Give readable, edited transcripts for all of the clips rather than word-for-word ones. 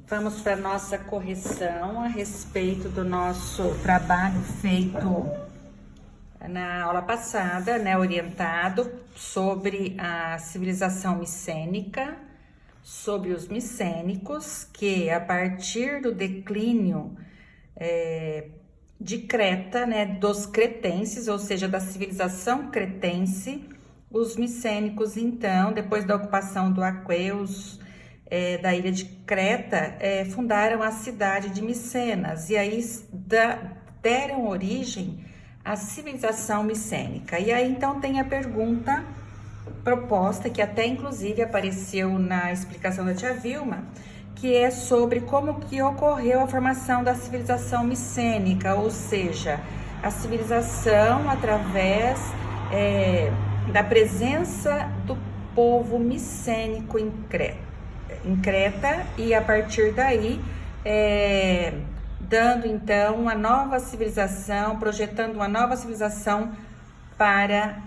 Vamos para nossa correção a respeito do nosso trabalho feito na aula passada, né, orientado sobre a civilização micênica, sobre os micênicos, que a partir do declínio de Creta, né, dos cretenses, ou seja, da civilização cretense, os micênicos, então, depois da ocupação do Aqueus, da ilha de Creta, fundaram a cidade de Micenas, e aí deram origem à civilização micênica. E aí, então, tem a pergunta proposta, que até inclusive apareceu na explicação da tia Vilma, que é sobre como que ocorreu a formação da civilização micênica, ou seja, a civilização através da presença do povo micênico em Creta, e a partir daí dando então uma nova civilização, projetando uma nova civilização para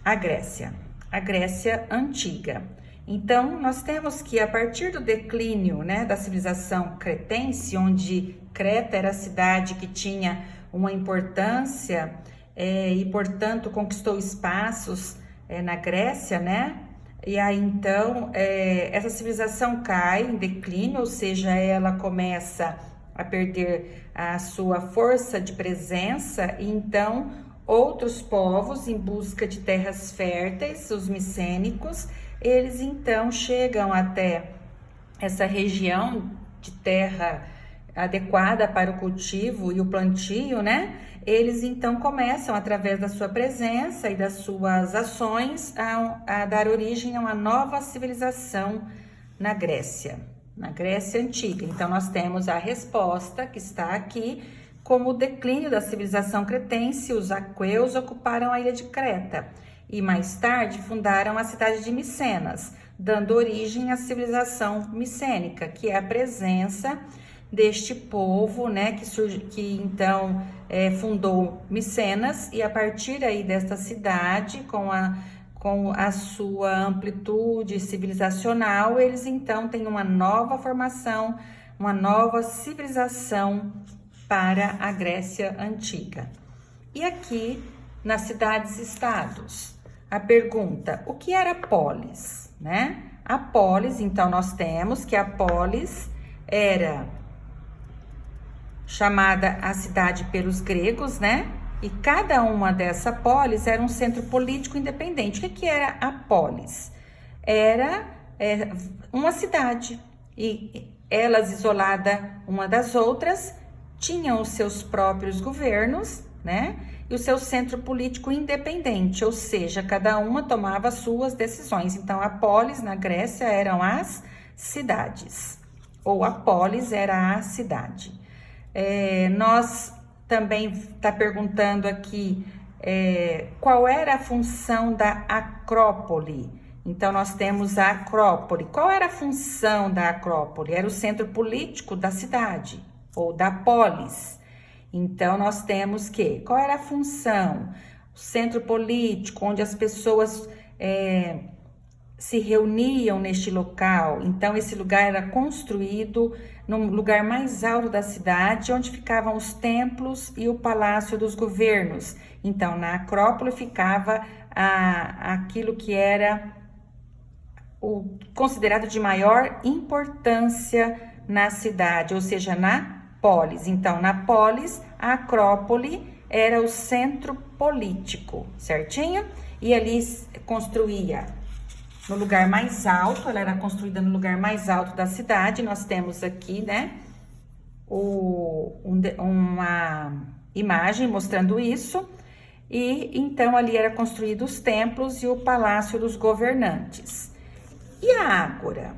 a Grécia antiga. Então, nós temos que, a partir do declínio, né, da civilização cretense, onde Creta era a cidade que tinha uma importância e, portanto, conquistou espaços na Grécia, né? E aí, então, essa civilização cai em declínio, ou seja, ela começa a perder a sua força de presença, e então outros povos, em busca de terras férteis, os micênicos, eles então chegam até essa região de terra adequada para o cultivo e o plantio, né? Eles então começam, através da sua presença e das suas ações, a dar origem a uma nova civilização na Grécia antiga. Então, nós temos a resposta que está aqui: como o declínio da civilização cretense, os aqueus ocuparam a ilha de Creta e mais tarde fundaram a cidade de Micenas, dando origem à civilização micênica, que é a presença deste povo, né, que então fundou Micenas, e a partir aí desta cidade, com a sua amplitude civilizacional, eles então têm uma nova formação, uma nova civilização para a Grécia antiga. E aqui, nas cidades-estados, a pergunta: o que era polis, né? A polis, então, nós temos que a polis era chamada a cidade pelos gregos, né? E cada uma dessa polis era um centro político independente. O que era a polis? Era uma cidade, e elas, isoladas uma das outras, tinham os seus próprios governos, né? E o seu centro político independente, ou seja, cada uma tomava suas decisões. Então, a polis na Grécia eram as cidades, ou a polis era a cidade. Nós também está perguntando aqui qual era a função da Acrópole. Então, nós temos a Acrópole. Qual era a função da Acrópole? Era o centro político da cidade, ou da polis. Então, nós temos que, qual era a função? O centro político, onde as pessoas se reuniam neste local. Então, esse lugar era construído no lugar mais alto da cidade, onde ficavam os templos e o palácio dos governos. Então, na Acrópole ficava aquilo que era o considerado de maior importância na cidade, ou seja, na polis. Então, na polis, a Acrópole era o centro político, certinho? E ali construía no lugar mais alto, ela era construída no lugar mais alto da cidade. Nós temos aqui, né, uma imagem mostrando isso. E então ali era construído os templos e o palácio dos governantes. E a ágora?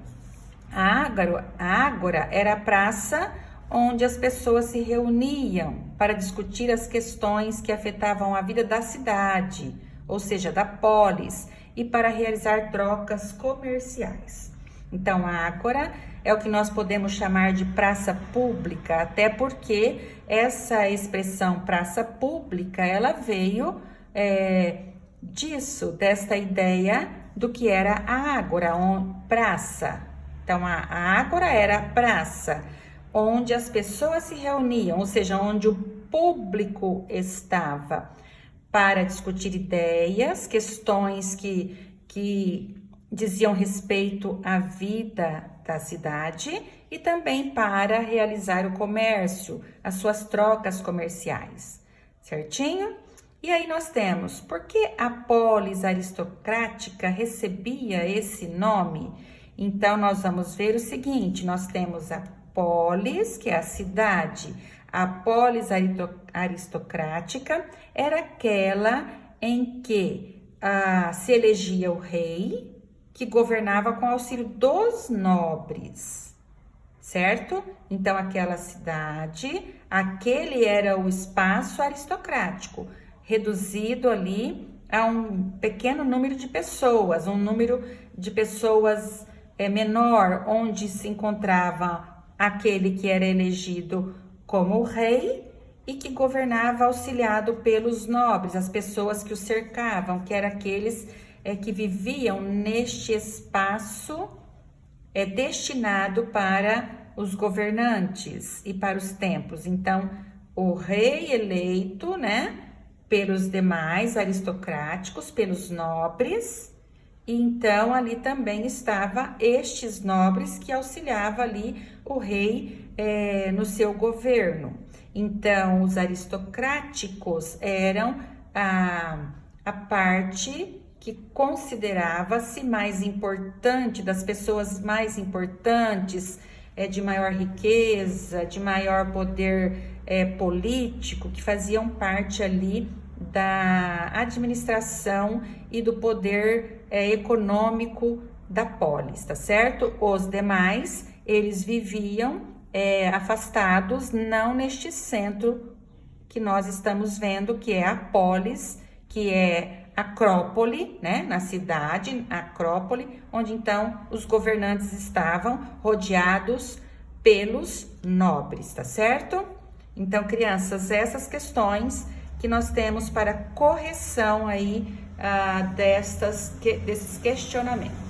A ágora era a praça onde as pessoas se reuniam para discutir as questões que afetavam a vida da cidade, ou seja, da polis, e para realizar trocas comerciais. Então, a ágora é o que nós podemos chamar de praça pública, até porque essa expressão praça pública, ela veio desta ideia do que era a ágora, praça, Então, a ágora era a praça onde as pessoas se reuniam, ou seja, onde o público estava para discutir ideias, questões que diziam respeito à vida da cidade e também para realizar o comércio, as suas trocas comerciais, certinho? E aí nós temos, por que a polis aristocrática recebia esse nome? Então, nós vamos ver o seguinte, nós temos a polis, que é a cidade. A polis aristocrática era aquela em que se elegia o rei, que governava com auxílio dos nobres, certo? Então, aquela cidade, aquele era o espaço aristocrático, reduzido ali a um pequeno número de pessoas, um número de pessoas menor, onde se encontrava aquele que era elegido como o rei e que governava auxiliado pelos nobres, as pessoas que o cercavam, que eram aqueles que viviam neste espaço destinado para os governantes e para os templos. Então, o rei eleito, né, pelos demais aristocráticos, pelos nobres, e então ali também estava estes nobres que auxiliavam ali o rei no seu governo. Então, os aristocráticos eram a parte que considerava-se mais importante, das pessoas mais importantes, de maior riqueza, de maior poder político, que faziam parte ali da administração e do poder econômico da polis, tá certo? Os demais, eles viviam afastados, não neste centro que nós estamos vendo, que é a polis, que é Acrópole, né, na cidade, Acrópole, onde então os governantes estavam rodeados pelos nobres, tá certo? Então, crianças, essas questões que nós temos para correção aí desses questionamentos.